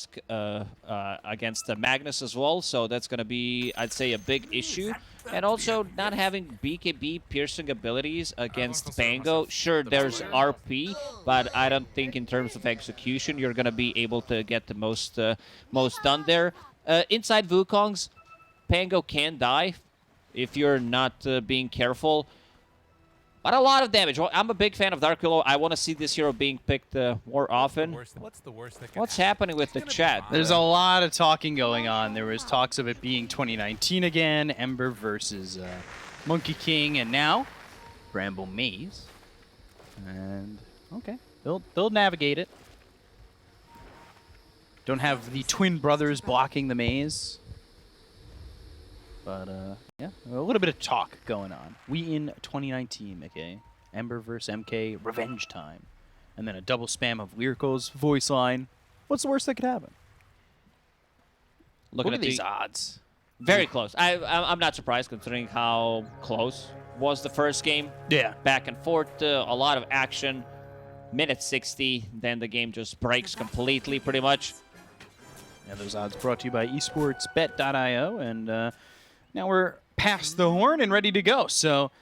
Tusk against Magnus as well, so that's going to be, I'd say, a big issue. And also, not having BKB piercing abilities against Pango. Sure, there's RP, but I don't think in terms of execution you're going to be able to get the most done there. Inside Wukong's, Pango can die if you're not being careful. But a lot of damage. Well, I'm a big fan of Dark Willow. I want to see this hero being picked more often. What's happening with the chat? There's a lot of talking going on. There was talks of it being 2019 again, Ember versus Monkey King, and now Bramble Maze. And okay, they'll navigate it. Don't have the twin brothers blocking the maze. But, yeah, a little bit of talk going on. We in 2019, okay? Ember versus MK, revenge time. And then a double spam of Lyrical's voice line. What's the worst that could happen? Looking at these odds. Very close. I'm not surprised considering how close was the first game. Yeah. Back and forth, a lot of action. Minute 60, then the game just breaks completely, pretty much. Yeah, those odds brought to you by esportsbet.io, and now we're past the horn and ready to go. So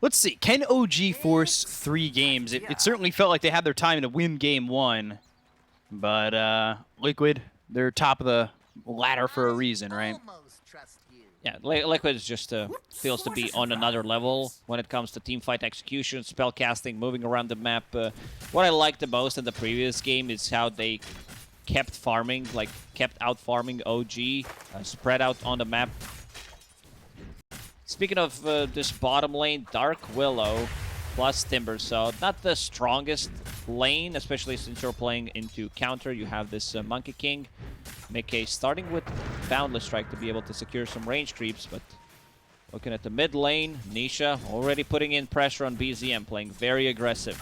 let's see. Can OG force 3 games? It certainly felt like they had their time to win game 1. But Liquid, they're top of the ladder for a reason, right? Yeah, Liquid just feels to be on another level when it comes to teamfight execution, spellcasting, moving around the map. What I liked the most in the previous game is how they kept farming, like kept out farming OG, spread out on the map. Speaking of this bottom lane, Dark Willow plus Timber, so not the strongest lane, especially since you're playing into counter. You have this Monkey King. Mickey starting with Boundless Strike to be able to secure some range creeps, but looking at the mid lane, Nisha already putting in pressure on BZM, playing very aggressive.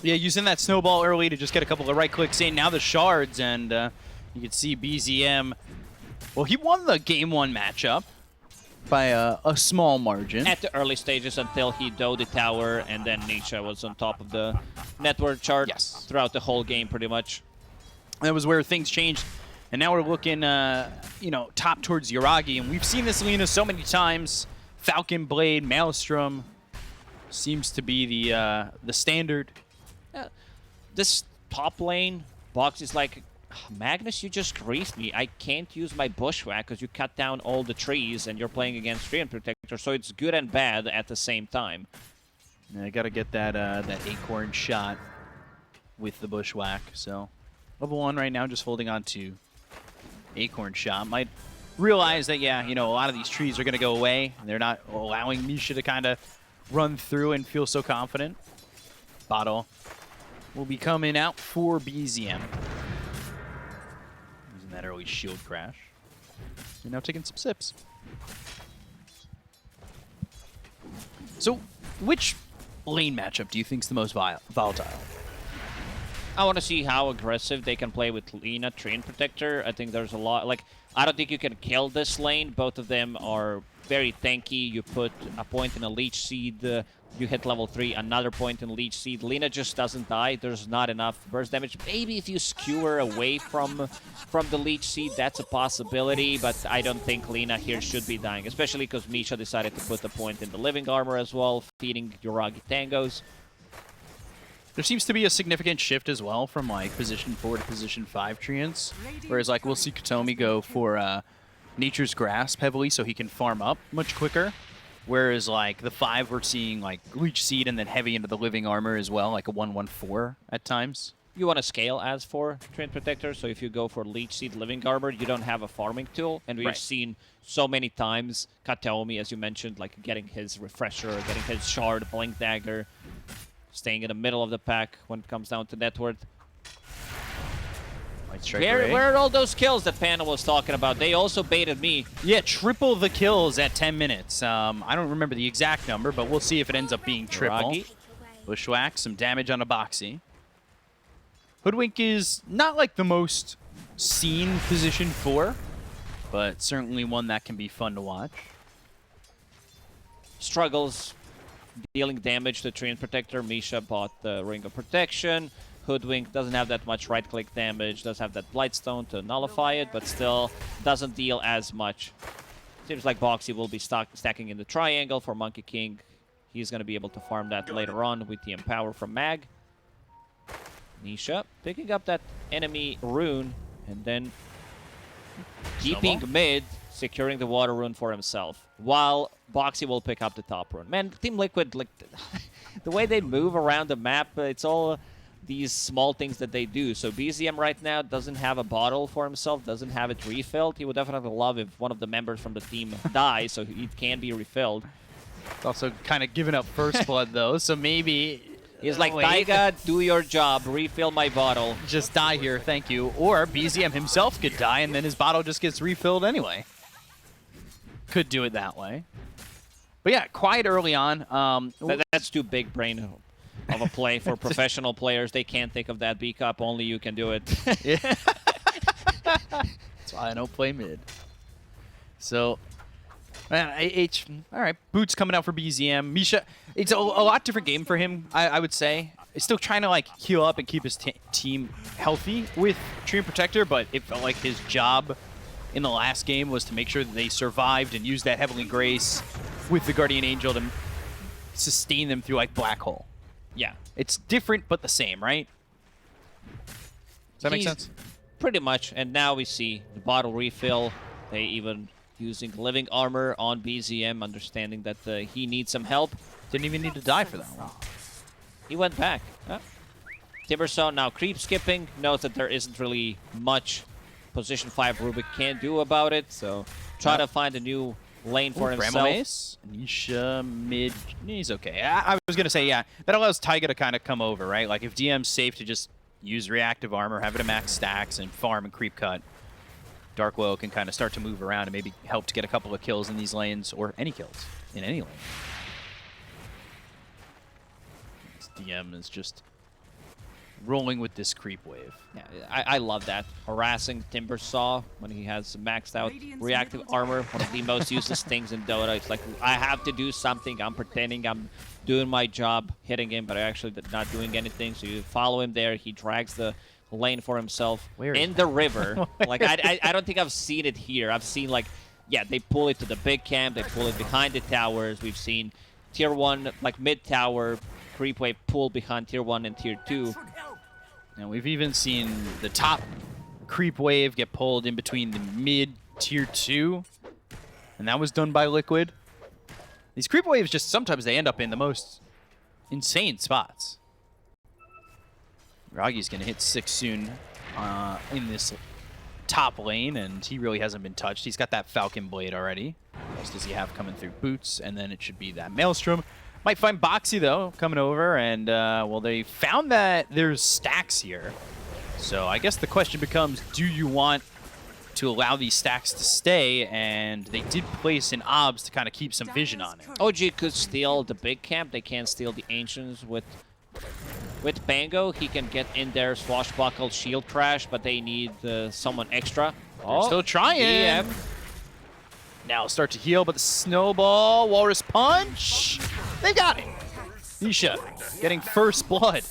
Yeah, using that snowball early to just get a couple of right clicks in. Now the shards, and you can see BZM. Well, he won the game 1 matchup by a small margin. At the early stages until he dove the tower, and then Nisha was on top of the network chart throughout the whole game, pretty much. That was where things changed. And now we're looking, you know, top towards Yuragi. And we've seen this Lina so many times. Falcon Blade, Maelstrom seems to be the standard. Yeah. This top lane, Box is like, Magnus, you just griefed me. I can't use my Bushwhack because you cut down all the trees and you're playing against Treant Protector, so it's good and bad at the same time. Yeah, I got to get that that Acorn shot with the Bushwhack. So level 1 right now, just holding on to Acorn shot. Might realize that, yeah, you know, a lot of these trees are going to go away. They're not allowing Misha to kind of run through and feel so confident. Bottle will be coming out for BZM. Using that early shield crash. And now taking some sips. So, which lane matchup do you think is the most volatile? I want to see how aggressive they can play with Lina, Treant Protector. I think there's a lot, like, I don't think you can kill this lane. Both of them are very tanky. You put a point in a Leech Seed, you hit level 3, another point in Leech Seed. Lina just doesn't die. There's not enough burst damage. Maybe if you skewer away from the Leech Seed, that's a possibility, but I don't think Lina here should be dying, especially because Misha decided to put a point in the Living Armor as well, feeding Yuragi Tangos. There seems to be a significant shift as well from like position 4 to position 5 treants, whereas like we'll see Katomi go for Nature's Grasp heavily so he can farm up much quicker, whereas like the 5 we're seeing like Leech Seed and then heavy into the Living Armor as well, like a 1-1-4 at times. You want to scale as for Treant Protector, so if you go for Leech Seed, Living Armor, you don't have a farming tool, and we've seen so many times Katomi, as you mentioned, like getting his Refresher, getting his Shard, Blink Dagger, staying in the middle of the pack when it comes down to net worth. Where are all those kills that Panda was talking about? They also baited me. Yeah, triple the kills at 10 minutes. I don't remember the exact number, but we'll see if it ends up being triple. Bushwhack, some damage on a Boxy. Hoodwink is not like the most seen position 4, but certainly one that can be fun to watch. Struggles dealing damage to Treant Protector. Misha bought the Ring of Protection. Hoodwink doesn't have that much right-click damage, does have that Blightstone to nullify it, but still doesn't deal as much. Seems like Boxy will be stacking in the triangle for Monkey King. He's going to be able to farm that later on with the Empower from Mag. Nisha picking up that enemy rune and then keeping mid, securing the water rune for himself, while Boxy will pick up the top rune. Man, Team Liquid, like the way they move around the map, it's all these small things that they do. So BZM right now doesn't have a bottle for himself, doesn't have it refilled. He would definitely love if one of the members from the team dies, so it can be refilled. It's also kind of giving up first blood, though, so maybe... He's like, Taiga, do your job, refill my bottle. Just die here, thank you. Or BZM himself could die, and then his bottle just gets refilled anyway. Could do it that way. But yeah, quiet early on. That's too big brain of a play for professional players. They can't think of that B-Cup. Only you can do it. Yeah. That's why I don't play mid. So... Man, all right, Boots coming out for BZM. Misha, it's a lot different game for him, I would say. He's still trying to like heal up and keep his team healthy with Treant Protector, but it felt like his job in the last game was to make sure that they survived and used that Heavenly Grace with the Guardian Angel to sustain them through like Black Hole. Yeah. It's different, but the same, right? Does that make sense? Pretty much, and now we see the bottle refill. They even... using living armor on BZM, understanding that he needs some help. Didn't even need to die for that one. He went back. Timbersaw now creep skipping, knows that there isn't really much position 5 Rubik can do about it, so try to find a new lane for himself. Ace. Nisha mid, he's okay. I was going to say, yeah, that allows Taiga to kind of come over, right? Like if DM's safe to just use reactive armor, have it at max stacks, and farm and creep cut, Dark WEU can kind of start to move around and maybe help to get a couple of kills in these lanes, or any kills in any lane. This DM is just rolling with this creep wave. Yeah, I love that. Harassing Timbersaw when he has maxed out reactive armor, one of the most useless things in Dota. It's like, I have to do something. I'm pretending I'm doing my job, hitting him, but actually not doing anything. So you follow him there. He drags the lane for himself in the river. Like I don't think I've seen it here. I've seen like, yeah, they pull it to the big camp, they pull it behind the towers. We've seen tier 1, like mid tower, creep wave pull behind tier 1 and tier 2. And we've even seen the top creep wave get pulled in between the mid tier 2. And that was done by Liquid. These creep waves just sometimes they end up in the most insane spots. Ragi's going to hit 6 soon in this top lane, and he really hasn't been touched. He's got that Falcon Blade already. What else does he have coming through? Boots, and then it should be that Maelstrom. Might find Boxy, though, coming over, and, well, they found that there's stacks here. So I guess the question becomes, do you want to allow these stacks to stay? And they did place an OBS to kind of keep some vision on it. OG could steal the big camp. They can't steal the Ancients with Bango. He can get in there, swashbuckle, shield crash, but they need someone extra. Oh, still trying. DM. Now start to heal, but the snowball, walrus punch. They got it. Nisha getting first blood.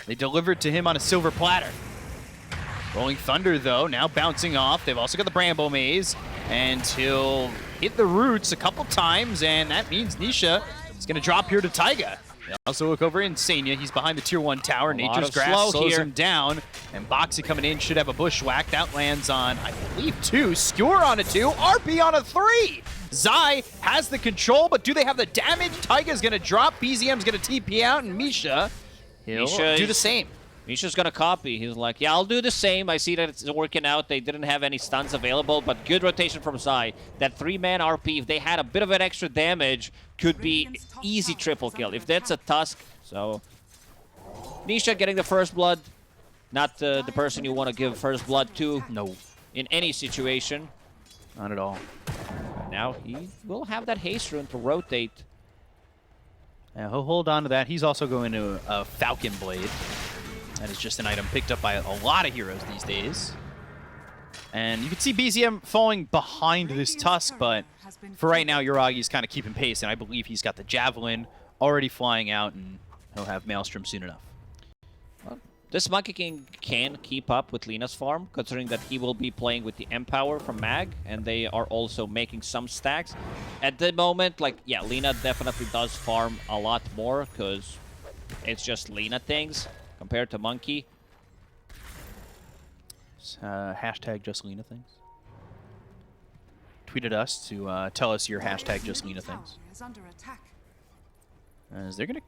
They delivered to him on a silver platter. Rolling Thunder, though, now bouncing off. They've also got the Bramble Maze, and he'll hit the roots a couple times, and that means Nisha is going to drop here to Taiga. They also look over Insania. He's behind the tier 1 tower. Nature's Grass slows him down. And Boxy coming in should have a bushwhack. That lands on, I believe, 2. Skewer on a 2. RP on a 3. Zai has the control, but do they have the damage? Taiga's going to drop. BZM's going to TP out. And Misha, he'll do the same. Misha's going to copy. He's like, yeah, I'll do the same. I see that it's working out. They didn't have any stuns available, but good rotation from Zai. That 3-man RP, if they had a bit of an extra damage, could be easy triple kill. If that's a Tusk, so... Nisha getting the first blood. Not the person you want to give first blood to. No. In any situation. Not at all. Now he will have that haste rune to rotate. Yeah, he'll hold on to that. He's also going to a Falcon Blade. That is just an item picked up by a lot of heroes these days. And you can see BZM falling behind this Tusk, but for right now, Yuragi's kind of keeping pace, and I believe he's got the Javelin already flying out, and he'll have Maelstrom soon enough. Well, This Monkey King can keep up with Lina's farm, considering that he will be playing with the Empower from Mag, and they are also making some stacks. At the moment, like, yeah, Lina definitely does farm a lot more, because it's just Lina things compared to Monkey. Hashtag just Lina things. Tweeted us to tell us your hashtag just Lina things. As they're going to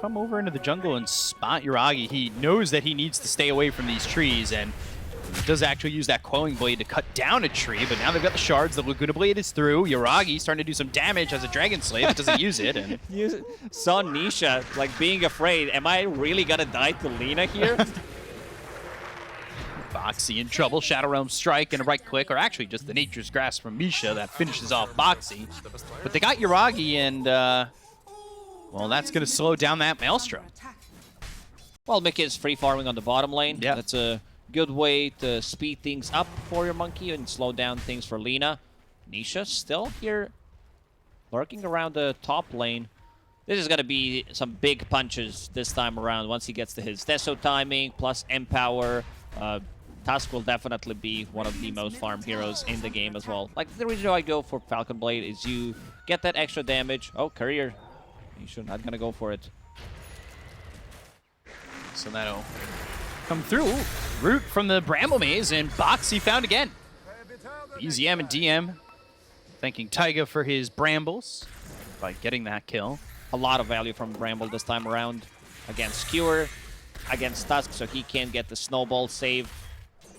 come over into the jungle and spot Yuragi. He knows that he needs to stay away from these trees, and he does actually use that Quelling Blade to cut down a tree, but now they've got the shards. The Laguna Blade is through. Yuragi starting to do some damage as a Dragon Slave, but doesn't use it. And You saw Nisha, like, being afraid. Am I really gonna die to Lina here? Boxy in trouble. Shadow Realm Strike and a right click, or actually just the Nature's Grasp from Misha that finishes off Boxy. But they got Yuragi, and, well, that's going to slow down that Maelstrom. Well, Mickey is free farming on the bottom lane. Yeah. That's a good way to speed things up for your Monkey and slow down things for Lina. Nisha still here lurking around the top lane. This is going to be some big punches this time around once he gets to his Deso timing, plus Empower. Tusk will definitely be one of the most farmed heroes in the game as well. Like, the reason I go for Falcon Blade is you get that extra damage. Oh, Courier. Nisha not going to go for it. So that'll come through. Root from the Bramble Maze, and Boxy found again. BZM and DM thanking Taiga for his brambles by getting that kill. A lot of value from Bramble this time around against Skewer, against Tusk, so he can't get the snowball save.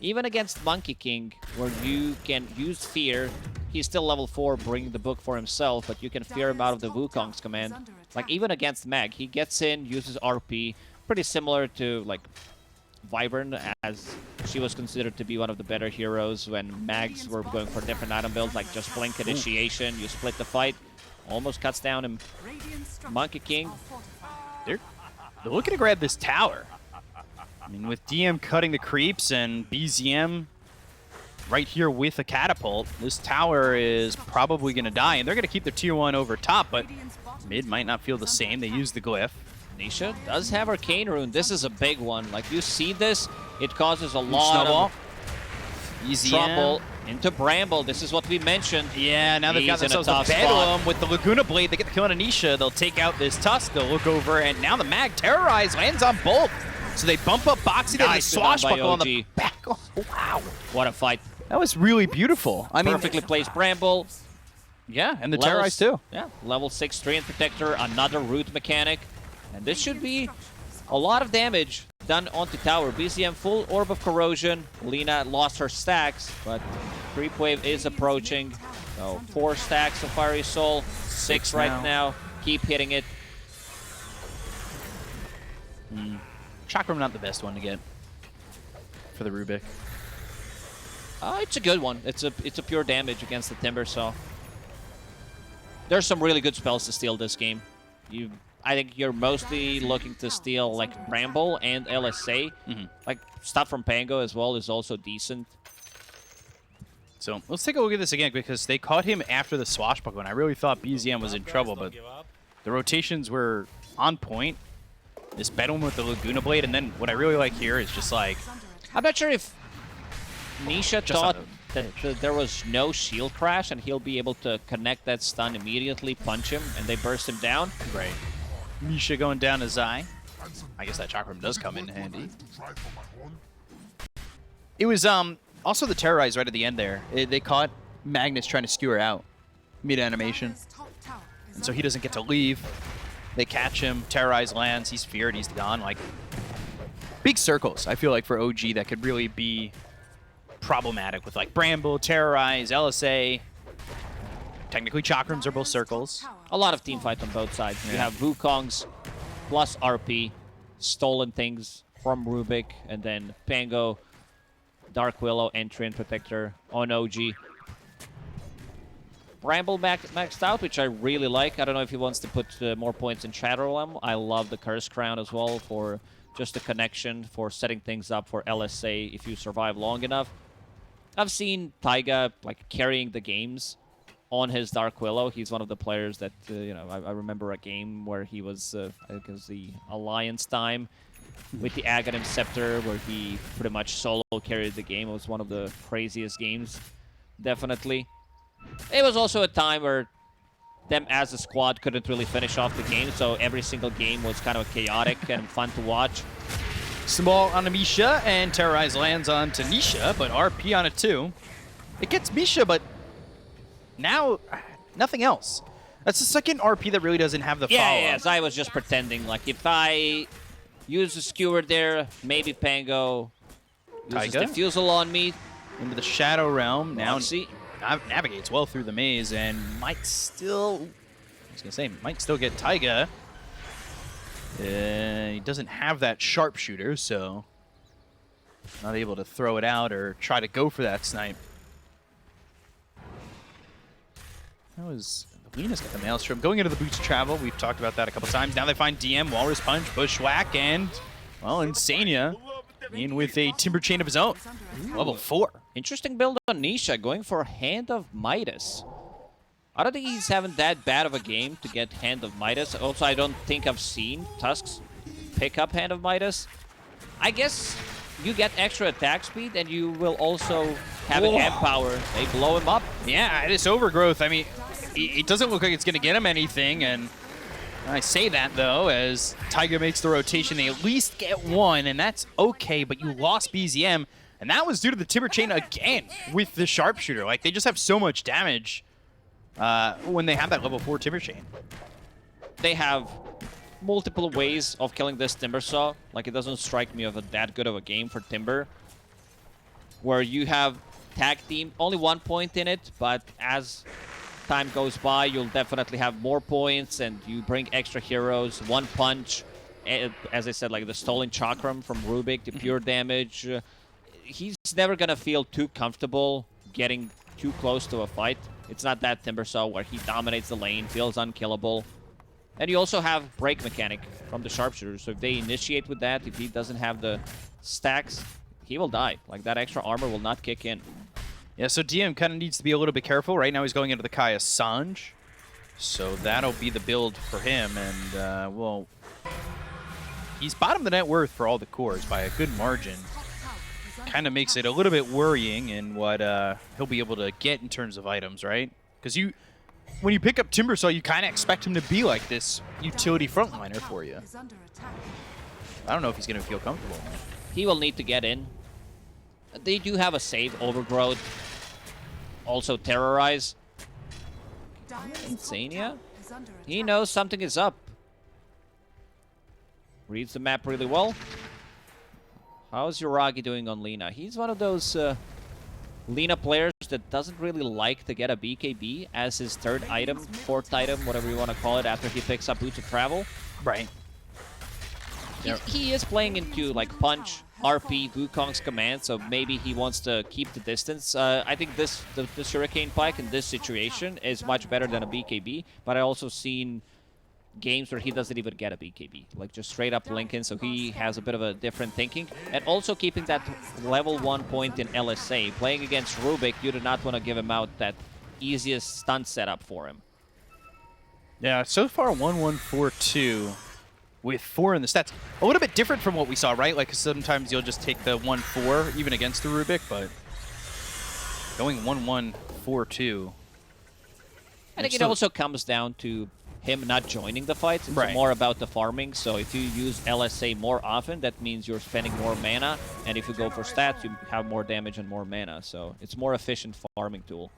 Even against Monkey King, where you can use Fear, he's still level 4, bringing the book for himself, but you can fear him out of the Wukong's command. Like, even against Mag, he gets in, uses RP, pretty similar to, like, Wyvern, as she was considered to be one of the better heroes when Mags were going for different item builds, like just Blink Initiation, you split the fight, almost cuts down him. Monkey King. They're looking to grab this tower. I mean, with DM cutting the creeps and BZM right here with a catapult, this tower is probably going to die, and they're going to keep their tier 1 over top, but mid might not feel the same. They use the glyph. Nisha does have Arcane Rune. This is a big one. Like, you see this, it causes a lot of trouble into Bramble. This is what we mentioned. Yeah, now they've got He's in a themselves a tough Bedlam spot. with the Laguna Blade. They get the kill on Anisha. They'll take out this Tusk. They'll look over, and now the Mag Terrorize lands on both. So they bump up Boxy, then they Nice done by swashbuckle on OG. the back. Oh, wow. What a fight. That was really beautiful. I mean, Perfectly placed Bramble. yeah, and the Levels- Terrorize too. Yeah, level 6 Treant Protector, another root mechanic. And this should be a lot of damage done onto tower. BCM full Orb of Corrosion. Lina lost her stacks, but Creep Wave is approaching. So 4 stacks of Fiery Soul, 6 right now. Keep hitting it. Chakram not the best one to get for the Rubik. It's a good one. It's a pure damage against the Timber Saw. There's some really good spells to steal this game. I think you're mostly looking to steal like Bramble and LSA. Like stuff from Pango as well is also decent. So let's take a look at this again, because they caught him after the swashbuckle, and I really thought BZM was in trouble, but the rotations were on point. This Bedlam with the Laguna Blade, and then what I really like here is just like... I'm not sure if Nisha Just thought on that there was no shield crash and he'll be able to connect that stun immediately, punch him, and they burst him down. Right. Misha going down to Zai. I guess that Chakram does come in handy. It was also the Terrorize right at the end there. They caught Magnus trying to skewer out mid-animation, and so he doesn't get to leave. They catch him, Terrorize lands, he's feared, he's gone. Like, big circles, I feel like, for OG that could really be problematic with, like, Bramble, Terrorize, LSA. Technically, Chakrams are both circles. A lot of team fight on both sides. You have Wukongs plus RP, stolen things from Rubik, and then Pango, Dark Willow, and Treant Protector on OG. Bramble maxed out, which I really like. I don't know if he wants to put more points in Shadow Realm. I love the Curse Crown as well for just the connection, for setting things up for LSA if you survive long enough. I've seen Taiga like carrying the games on his Dark Willow. He's one of the players that, you know, I remember a game where he was, I think it was the Alliance time. with the Aghanim Scepter, where he pretty much solo carried the game. It was one of the craziest games, definitely. It was also a time where them as a squad couldn't really finish off the game, so every single game was kind of chaotic and fun to watch. Small on Misha, and Terrorize lands on Tanisha, but RP on it too. It gets Misha, but now nothing else. That's the second RP that really doesn't have the follow-up. Yeah, I was just pretending. Like, if I use a skewer there, maybe Pango uses Taiga? Diffusal on me. Into the Shadow Realm. Now See, navigates well through the maze and might still... I was going to say, might still get Taiga. He doesn't have that sharpshooter, so not able to throw it out or try to go for that snipe. That was... Lena's got the Maelstrom. Going into the Boots of Travel, we've talked about that a couple times. Now they find DM, Walrus Punch, Bushwhack, and, well, Insania in with a Timber Chain of his own. Level 4. interesting build on Nisha, going for Hand of Midas. I don't think he's having that bad of a game to get Hand of Midas. Also, I don't think I've seen Tusks pick up Hand of Midas. I guess you get extra attack speed, and you will also have an amp power. They blow him up. Yeah, this Overgrowth, I mean, it doesn't look like it's going to get him anything, and I say that, though, as Taiga makes the rotation. They at least get one, and that's okay, but you lost BZM, and that was due to the Timber Chain again with the Sharpshooter. Like, they just have so much damage when they have that level 4 Timber Chain. They have multiple ways of killing this Timber Saw. Like, it doesn't strike me of that good of a game for Timber, where you have tag team, only 1 point in it, but as time goes by, you'll definitely have more points, and you bring extra heroes. One punch, as I said, like the Stolen Chakram from Rubik, the pure damage. He's never gonna feel too comfortable getting too close to a fight. It's not that Timbersaw where he dominates the lane, feels unkillable. And you also have break mechanic from the Sharpshooter, so if they initiate with that, if he doesn't have the stacks, he will die. Like, that extra armor will not kick in. Yeah, so DM kind of needs to be a little bit careful. Right now he's going into the Kaya Sanj. So that'll be the build for him. And, well, he's bottom of the net worth for all the cores by a good margin. Kind of makes it a little bit worrying in what he'll be able to get in terms of items, right? Because when you pick up Timbersaw, you kind of expect him to be like this utility frontliner for you. I don't know if he's going to feel comfortable. He will need to get in. They do have a save, Overgrowth. Also Terrorize. Insania? He knows something is up. Reads the map really well. How's Yuragi doing on Lina? He's one of those Lina players that doesn't really like to get a BKB as his third item, fourth item, whatever you want to call it, after he picks up Boots of Travel. Right. He is playing into, like, Punch, RP, Wukong's command, so maybe he wants to keep the distance. I think this Hurricane Pike in this situation is much better than a BKB, but I also seen games where he doesn't even get a BKB, like just straight up Lincoln, so he has a bit of a different thinking. And also keeping that level 1 point in LSA. Playing against Rubik, you do not want to give him out that easiest stun setup for him. Yeah, so far 1-1-4-2 with 4 in the stats. A little bit different from what we saw, right? Like, sometimes you'll just take the 1-4 even against the Rubik, but going 1-1-4-2. I think it also comes down to him not joining the fights. It's right. more about the farming. So if you use LSA more often, that means you're spending more mana. And if you go for stats, you have more damage and more mana. So it's more efficient farming tool.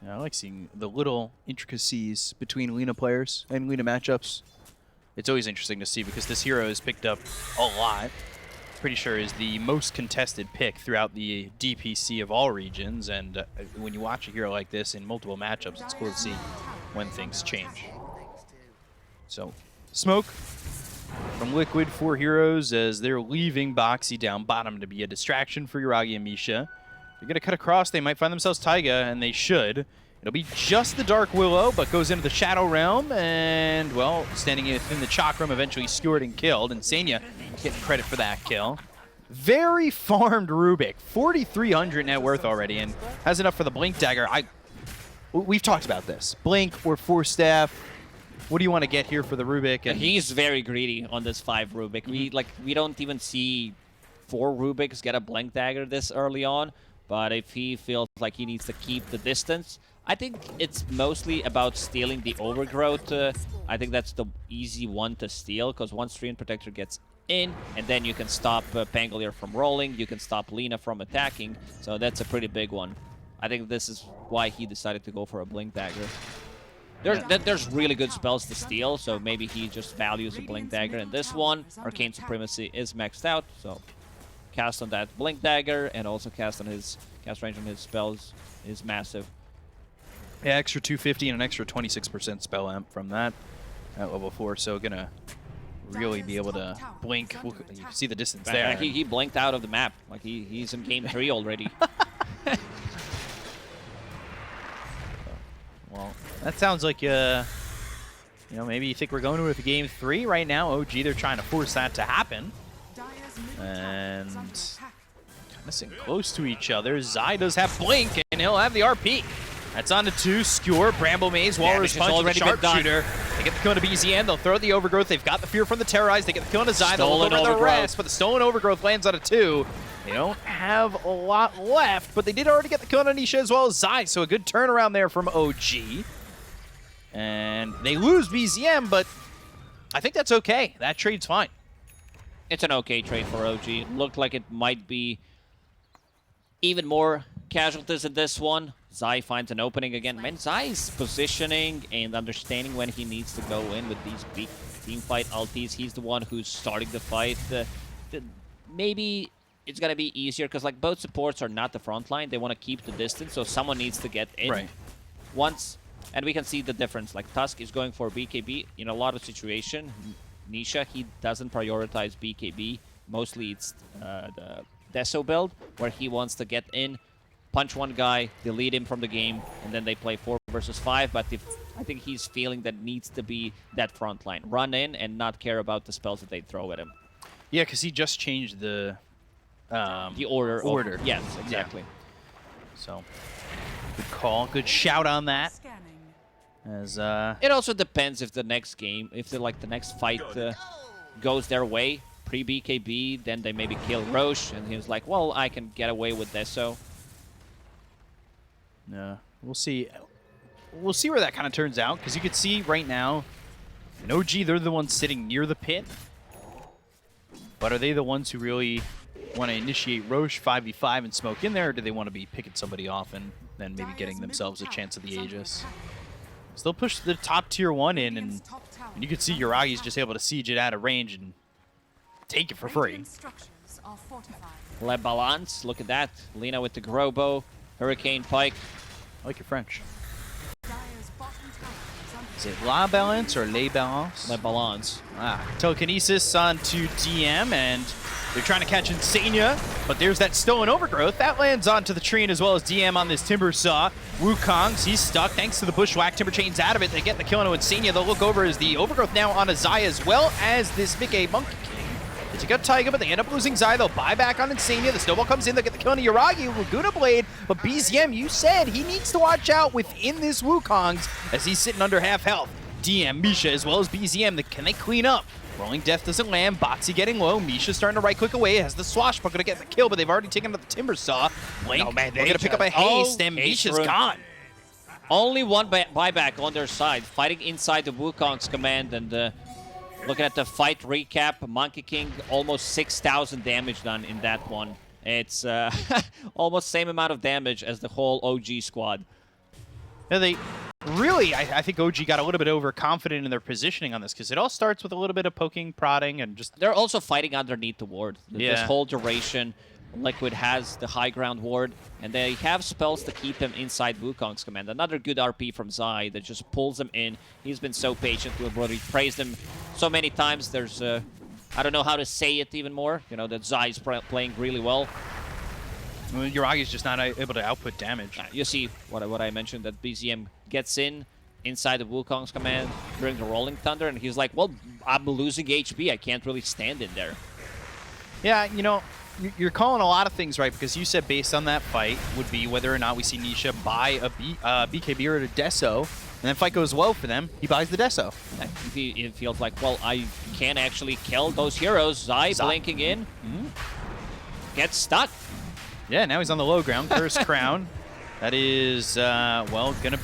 Yeah, I like seeing the little intricacies between Lina players and Lina matchups. It's always interesting to see because this hero is picked up a lot. Pretty sure is the most contested pick throughout the DPC of all regions. And when you watch a hero like this in multiple matchups, it's cool to see when things change. So, smoke from Liquid for heroes as they're leaving Boxy down bottom to be a distraction for Yuragi and Misha. They're going to cut across. They might find themselves Taiga, and they should. It'll be just the Dark Willow, but goes into the Shadow Realm, and, well, standing in the Chakram, eventually skewered and killed. And Sanya getting credit for that kill. Very farmed Rubik, 4,300 net worth already, and has enough for the Blink Dagger. We've talked about this. Blink or Force Staff, what do you want to get here for the Rubik? And He's very greedy on this 5 Rubik. We don't even see 4 Rubiks get a Blink Dagger this early on, but if he feels like he needs to keep the distance, I think it's mostly about stealing the Overgrowth. I think that's the easy one to steal, because once Treant Protector gets in, and then you can stop Pangolier from rolling, you can stop Lina from attacking, so that's a pretty big one. I think this is why he decided to go for a Blink Dagger. There's really good spells to steal, so maybe he just values a Blink Dagger. And this one, Arcane Supremacy is maxed out, so cast on that Blink Dagger, and also cast range on his spells is massive. yeah, extra 250 and an extra 26% spell amp from that at level 4, so gonna really be able to blink. You can see the distance there. He blinked out of the map. Like he's in game 3 already. Well, that sounds like maybe you think we're going with game 3 right now. OG, they're trying to force that to happen, and kind of sitting close to each other. Zai does have blink, and he'll have the RP. That's on to 2. Skewer, Bramble Maze, Walrus Punch, and Sharpshooter. They get the kill on BZN. They'll throw the Overgrowth. They've got the Fear from the Terrorize. They get the kill on Zai. They'll look over the rest, but the Stolen Overgrowth lands on a 2. They don't have a lot left, but they did already get the kill on Anisha as well as Zai, so a good turnaround there from OG. And they lose BZM, but I think that's okay. That trade's fine. It's an okay trade for OG. Looked like it might be even more casualties in this one. Zai finds an opening again. Man, Zai's positioning and understanding when he needs to go in with these big teamfight ultis. He's the one who's starting the fight. Maybe it's going to be easier because like both supports are not the front line. They want to keep the distance, so someone needs to get in. Right. Once, and we can see the difference. Like Tusk is going for BKB in a lot of situation. Nisha, he doesn't prioritize BKB. Mostly it's the Deso build where he wants to get in, punch one guy, delete him from the game, and then they play 4 versus 5. But I think he's feeling that needs to be that front line. Run in and not care about the spells that they throw at him. Yeah, because he just changed the order. Yes, exactly. Yeah. So, good call. Good shout on that. As it also depends if the next game, if the next fight goes their way, pre-BKB, then they maybe kill Roche, and he was like, well, I can get away with this, so. Yeah, we'll see. We'll see where that kind of turns out, because you could see right now, in OG, they're the ones sitting near the pit. But are they the ones who really want to initiate Roche 5v5 and smoke in there, or do they want to be picking somebody off and then maybe getting themselves a chance at the Aegis? So they'll push the top tier 1 in, and you can see Yuragi's just able to siege it out of range and take it for free. Le Balance, look at that. Lina with the Grobo, Hurricane Pike. I like your French. Is it La Balance or Les Balance? Le Balance. Telekinesis onto DM, and they're trying to catch Insania, but there's that Stolen Overgrowth. That lands onto the Trine as well as DM on this Timber Saw. Wukong's, he's stuck thanks to the Bushwhack. Timber Chain's out of it. They get the kill on Insania. They'll look over as the Overgrowth now on Zai as well as this Mickey Monkey King. They took out Taiga, but they end up losing Zai. They'll buy back on Insania. The Snowball comes in. They'll get the kill on Yuragi. Laguna Blade, but BZM, you said he needs to watch out within this Wukong's as he's sitting under half health. DM, Misha, as well as BZM. Can they clean up? Rolling Death doesn't land. Boxy getting low. Misha starting to right-click away. Has the Swashbuckler to get the kill, but they've already taken out the Timber Saw. Blink, they're going to pick up a haste, and Misha's gone. Only one buyback on their side, fighting inside the Wukong's command, and looking at the fight recap, Monkey King, almost 6,000 damage done in that one. It's almost same amount of damage as the whole OG squad. Yeah, they really, I think OG got a little bit overconfident in their positioning on this, because it all starts with a little bit of poking, prodding, and just... They're also fighting underneath the ward. Yeah. This whole duration, Liquid has the high ground ward, and they have spells to keep them inside Wukong's command. Another good RP from Zai that just pulls them in. He's been so patient. We've already praised him so many times. There's, I don't know how to say it even more, you know, that Zai's playing really well. Yuragi's just not able to output damage. You see what I mentioned, that BZM gets inside the Wukong's command during the Rolling Thunder, and he's like, well, I'm losing HP. I can't really stand in there. Yeah, you know, you're calling a lot of things right, because you said based on that fight would be whether or not we see Nisha buy a BKB or a Deso. then fight goes well for them. He buys the Deso. It feels like, well, I can actually kill those heroes. Zai blinking in. Gets stuck. Yeah, now he's on the low ground. Cursed Crown. That is, well, going to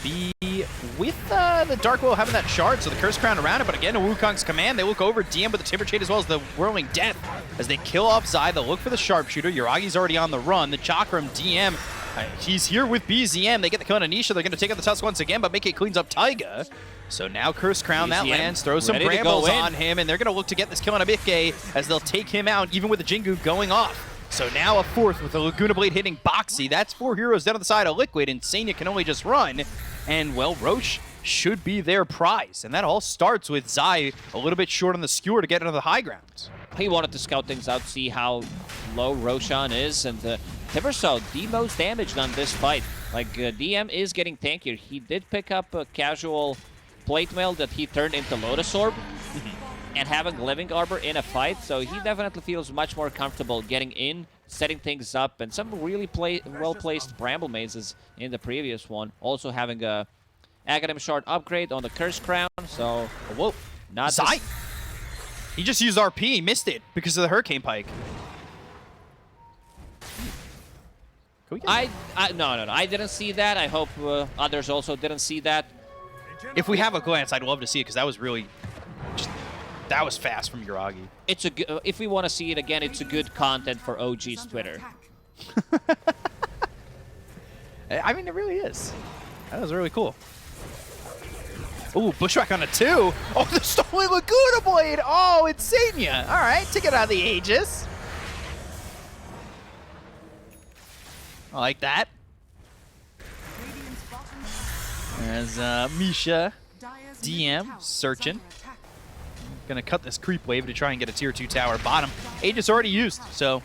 be with the Dark Will having that shard, so the Cursed Crown around it. But again, to Wukong's command, they look over DM with the Timber Chain as well as the Whirling Death as they kill off Zai. They'll look for the Sharpshooter. Yuragi's already on the run. The Chakram DM, he's here with BZM. They get the kill on Anisha. They're going to take out the Tusk once again, but Mickey cleans up Taiga. So now Cursed Crown, that lands, throws some brambles on him, and they're going to look to get this kill on Abike as they'll take him out, even with the Jingu going off. So now a fourth with the Laguna Blade hitting Boxy. That's 4 heroes down on the side of Liquid, and Sanya can only just run. And, well, Roche should be their prize. And that all starts with Zai a little bit short on the skewer to get into the high ground. He wanted to scout things out, see how low Roshan is, and Timbersaw, the most damaged on this fight. Like, DM is getting tankier. He did pick up a casual plate mail that he turned into Lotus Orb. And having Living Arbor in a fight, so he definitely feels much more comfortable getting in, setting things up, and some really well-placed Bramble Mazes in the previous one. Also having a Aghanim Shard upgrade on the Curse Crown, so... Whoa, not Zai! He just used RP, he missed it because of the Hurricane Pike. No, I didn't see that. I hope others also didn't see that. If we have a glance, I'd love to see it because that was really... That was fast from Yuragi. It's if we want to see it again, it's a good content for OG's Twitter. I mean, it really is. That was really cool. Ooh, Bushwhack on a 2. Oh, the Stolen Laguna Blade. Oh, it's Sanya. All right, take it out of the Aegis. I like that. As Misha, DM, searching. Gonna cut this creep wave to try and get a tier 2 tower bottom. Aegis already used, so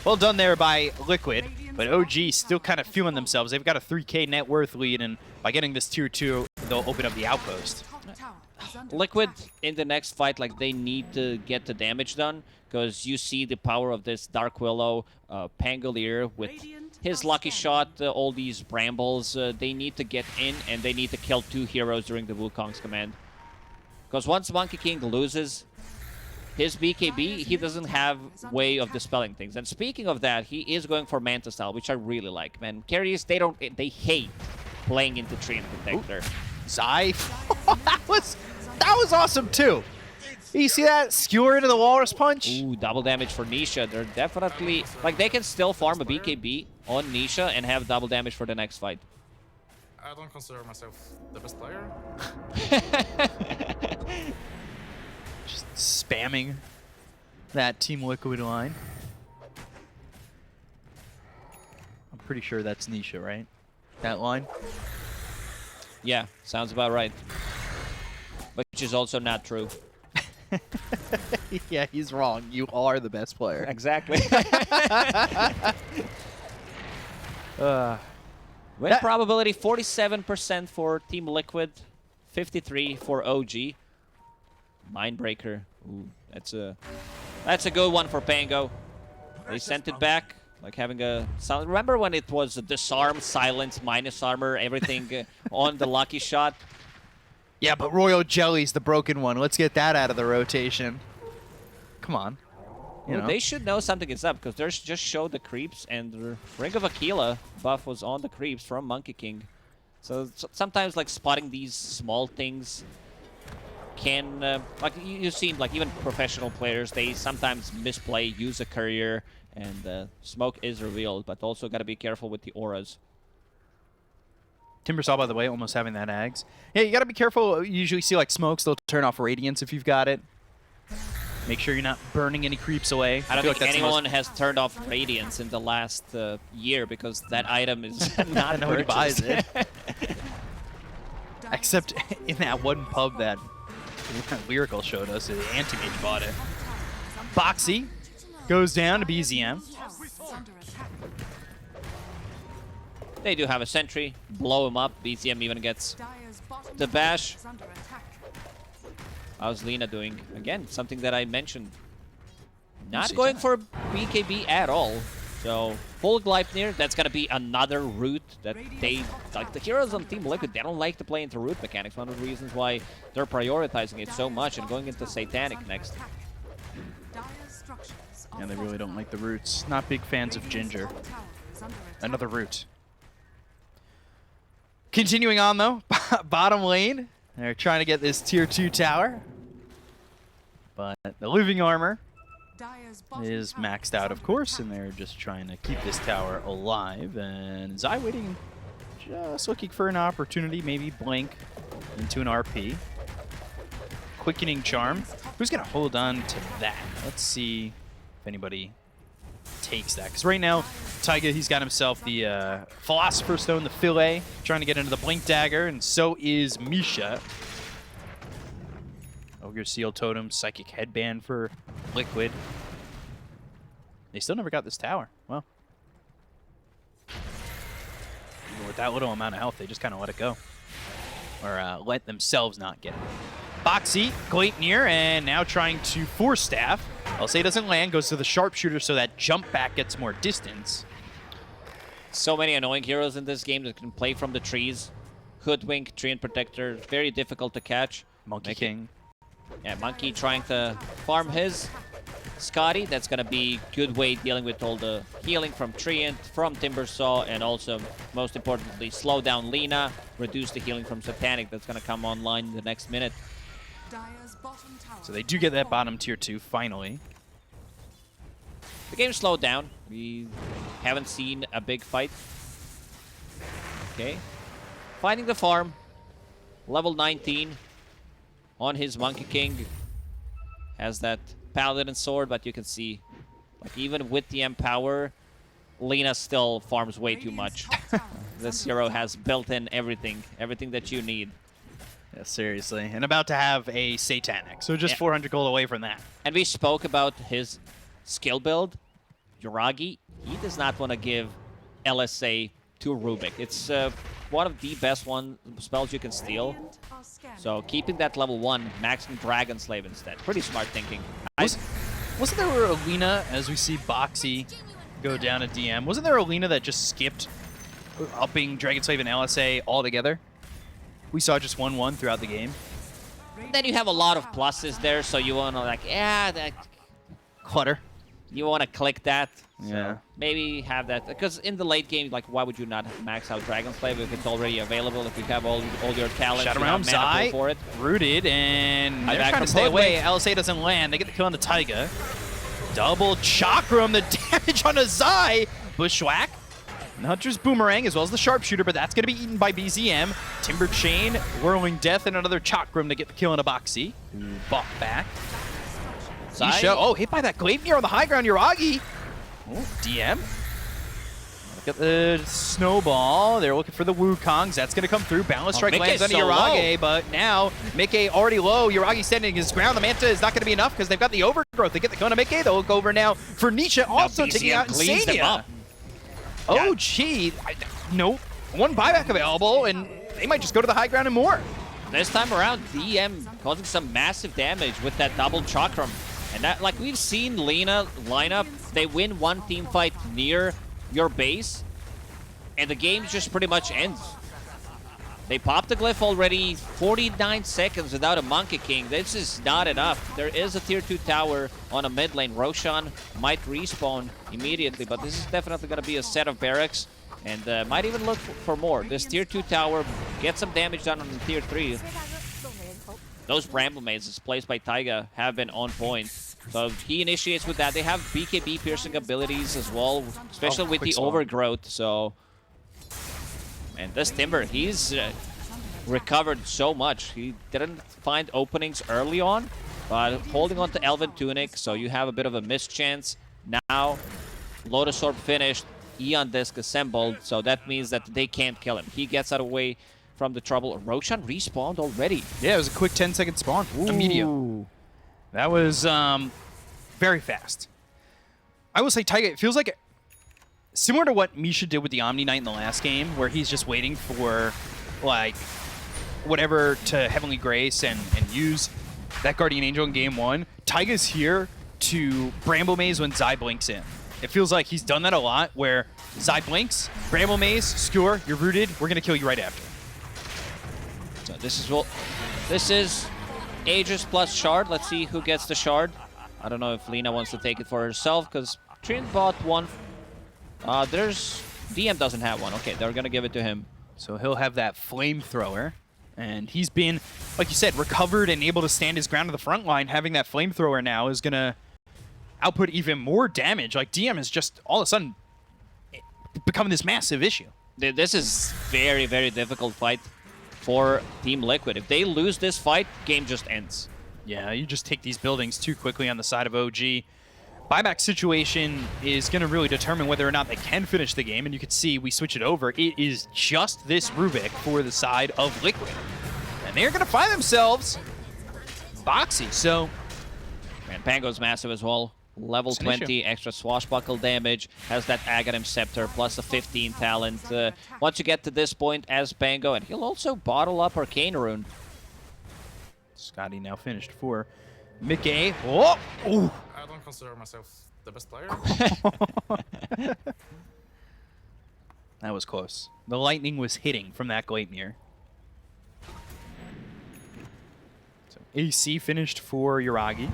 well done there by Liquid. But OG still kind of feeling themselves. They've got a 3K net worth lead, and by getting this tier 2, they'll open up the outpost. Liquid in the next fight, like, they need to get the damage done, because you see the power of this Dark Willow, Pangolier with his lucky shot, all these brambles. They need to get in, and they need to kill 2 heroes during the Wukong's command. Because once Monkey King loses his BKB, he doesn't have way of dispelling things. And speaking of that, he is going for Manta Style, which I really like, man. Carries, they hate playing into Treant Protector. Zai, that was awesome too. You see that skewer into the Walrus Punch? Ooh, double damage for Nisha. They're definitely, like, they can still farm a BKB on Nisha and have double damage for the next fight. I don't consider myself the best player. Just spamming that Team Liquid line. I'm pretty sure that's Nisha, right? That line? Yeah, sounds about right. Which is also not true. Yeah, he's wrong. You are the best player. Exactly. Win probability 47% for Team Liquid, 53 for OG. Mindbreaker. Ooh, that's a good one for Pango. They sent it back, like having a sound. Remember when it was disarm, silence, minus armor, everything on the lucky shot? Yeah, but Royal Jelly's the broken one. Let's get that out of the rotation. Come on. You know. They should know something is up, because they just showed the creeps, and the Ring of Aquila buff was on the creeps from Monkey King. So sometimes, like, spotting these small things can, like, you've seen, like, even professional players, they sometimes misplay, use a courier, and smoke is revealed, but also got to be careful with the auras. Timbersaw, by the way, almost having that Ags. Yeah, you got to be careful. You usually see, like, smokes, they'll turn off Radiance if you've got it. Make sure you're not burning any creeps away. I don't think anyone has turned off Radiance in the last year, because that item is not Nobody buys purchased. it. Except in that one pub that Lyrical showed us, the Anti-Mage bought it. Boxy goes down to BZM. They do have a sentry, blow him up. BZM even gets the bash. How's Lina doing? Again, something that I mentioned. Not going for BKB at all. So full Gleipnir, that's gonna be another route that they like. The heroes on Team Liquid, they don't like to play into route mechanics. One of the reasons why they're prioritizing it so much and going into Satanic next. Yeah, they really don't like the roots. Not big fans of Ginger. Another root. Continuing on though, bottom lane, they're trying to get this tier 2 tower, but the living armor is maxed out, of course, and they're just trying to keep this tower alive. And Zai waiting, just looking for an opportunity, maybe blink into an RP. Quickening Charm. Who's going to hold on to that? Let's see if anybody takes that. Because right now, Taiga, he's got himself the Philosopher's Stone, the Fillet, trying to get into the Blink Dagger, and so is Misha. Ogre Seal Totem, Psychic Headband for Liquid. They still never got this tower. Well, even with that little amount of health, they just kind of let it go. Or let themselves not get it. Boxy, Gleipnir, and now trying to Force Staff. I'll say it doesn't land, goes to the Sharpshooter so that jump back gets more distance. So many annoying heroes in this game that can play from the trees. Hoodwink, Treant Protector, very difficult to catch. Monkey King. Yeah, Monkey trying to farm his Scotty. That's going to be good way dealing with all the healing from Treant, from Timbersaw, and also, most importantly, slow down Lina, reduce the healing from Satanic. That's going to come online in the next minute. So they do get that bottom tier 2, finally. The game slowed down. We haven't seen a big fight. Okay. Finding the farm. Level 19 on his Monkey King. Has that Paladin sword, but you can see, like, even with the Empower, Lina still farms way too much. This hero has built-in everything that you need. Yeah, seriously. And about to have a Satanic, so just 400 gold away from that. And we spoke about his skill build. Yuragi, he does not want to give LSA to Rubik. It's one of the best spells you can steal. So keeping that level 1, maxing Dragon Slave instead. Pretty smart thinking. Wasn't there a Lina, as we see Boxy go down a DM, wasn't there a Lina that just skipped upping Dragon Slave and LSA altogether? We saw just 1-1 throughout the game. Then you have a lot of pluses there, so you want to, like, that Clutter. You want to click that. So Yeah. maybe have that. Because in the late game, like, why would you not max out Dragon Slave if it's already available? If you have all your talents, Shadow you Realm, have mana Zai, pool for it. rooted, and they're back trying to from stay Hoodwink. away. LSA doesn't land. They get the kill on the Taiga. Double Chakram, the damage on a Zai. Bushwhack. Hunter's Boomerang, as well as the Sharpshooter, but that's going to be eaten by BZM. Timber Chain, Whirling Death, and another Chakram to get the kill on a Boxy, who bought back. Isha, hit by that Gleipnir on the high ground, Yuragi. Oh, DM. Look at the Snowball. They're looking for the Wukongs. That's going to come through. Balance Strike lands on Yuragi, but now Mickey already low. Yuragi standing his ground. The Manta is not going to be enough because they've got the Overgrowth. They get the kill on Mickey. They'll look over now for Nietzsche, also taking out Insania. Oh, gee. Nope. One buyback available, and they might just go to the high ground and more. This time around, DM causing some massive damage with that double Chakram. And that, like we've seen Lina lineup, they win one team fight near your base, and the game just pretty much ends. They popped the glyph already, 49 seconds without a Monkey King. This is not enough. There is a tier 2 tower on a mid lane. Roshan might respawn immediately, but this is definitely going to be a set of barracks, and might even look for more. This tier 2 tower gets some damage done on the tier 3. Those Bramble Mazes placed by Taiga have been on point. So he initiates with that. They have BKB piercing abilities as well, especially with the Overgrowth. So, and this Timber, he's recovered so much. He didn't find openings early on, but holding on to Elven Tunic, so you have a bit of a missed chance. Now, Lotus Orb finished, Eon Disc assembled, so that means that they can't kill him. He gets out of the way from the trouble. Roshan respawned already. Yeah, it was a quick 10-second spawn. Immediate. That was very fast. I will say, Taiga, it feels like similar to what Misha did with the Omni Knight in the last game, where he's just waiting for, like, whatever to Heavenly Grace and use that Guardian Angel in game 1. Taiga's here to Bramble Maze when Zai blinks in. It feels like he's done that a lot, where Zai blinks, Bramble Maze, Skewer, you're rooted, we're going to kill you right after. So this is Aegis plus Shard. Let's see who gets the Shard. I don't know if Lina wants to take it for herself, because Trin bought one. There's... DM doesn't have one. Okay, they're going to give it to him. So he'll have that flamethrower, and he's been, like you said, recovered and able to stand his ground to the front line. Having that flamethrower now is going to output even more damage. Like, DM is just all of a sudden becoming this massive issue. This is very, very difficult fight for Team Liquid. If they lose this fight, game just ends. Yeah, you just take these buildings too quickly on the side of OG. Buyback situation is going to really determine whether or not they can finish the game, and you can see we switch it over. It is just this Rubik for the side of Liquid. And they're going to find themselves boxy, so... Man, Pango's massive as well. Level 20, extra swashbuckle damage, has that Aghanim Scepter, plus the 15 talent. Once you get to this point as Pango, and he'll also bottle up Arcane Rune. Scotty now finished for Mickey. Oh! Ooh. I don't consider myself the best player. That was close. The lightning was hitting from that Gleipnir. So AC finished for Yuragi.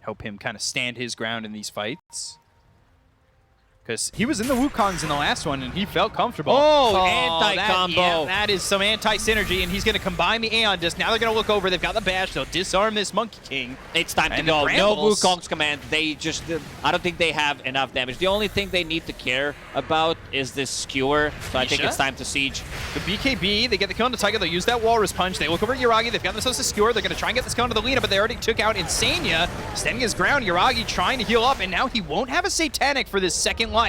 Help him kind of stand his ground in these fights. Because he was in the Wukongs in the last one, and he felt comfortable. Oh, anti-combo. That is some anti-synergy, and he's going to combine the Aeon Disc. Now they're going to look over. They've got the bash. They'll disarm this Monkey King. It's time to go. No Wukong's command. They just... I don't think they have enough damage. The only thing they need to care about is this Skewer. So I think it's time to siege. The BKB, they get the kill on the Tiger. They'll use that Walrus Punch. They look over at Yuragi. They've got themselves a Skewer. They're going to try and get this kill onto the Lina, but they already took out Insania. Standing his ground, Yuragi trying to heal up, and now he won't have a Satanic for this second life.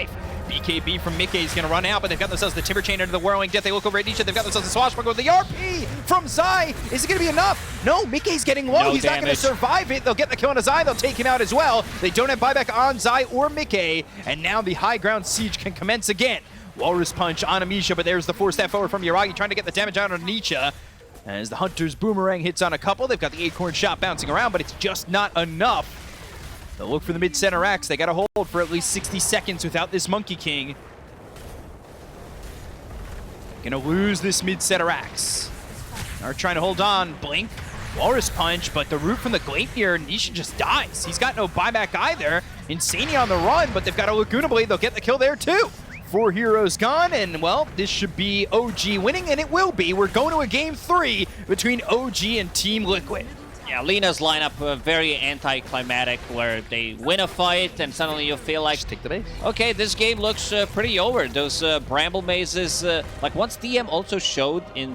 BKB from Mickey is going to run out, but they've got themselves the Timber Chain under the Whirling Death. They look over at Nisha. They've got themselves a Swashbuckle with the RP from Zai. Is it going to be enough? No, Mickey's getting low. He's not going to survive it. They'll get the kill on Zai. They'll take him out as well. They don't have buyback on Zai or Mickey, and now the high ground siege can commence again. Walrus Punch on Amisha, but there's the 4-step forward from Yuragi trying to get the damage out on Nisha. As the Hunter's Boomerang hits on a couple, they've got the Acorn Shot bouncing around, but it's just not enough. They'll look for the mid-center X. They got to hold for at least 60 seconds without this Monkey King. Gonna lose this mid-center Axe. Are trying to hold on. Blink. Walrus Punch, but the root from the Gleipnir, Nisha just dies. He's got no buyback either. Insania on the run, but they've got a Laguna Blade. They'll get the kill there too. 4 heroes gone, and well, this should be OG winning, and it will be. We're going to a game 3 between OG and Team Liquid. Yeah, Lina's lineup very anticlimactic, where they win a fight and suddenly you feel like, just take the base. Okay, this game looks pretty over. Those Bramble Mazes, like once DM also showed in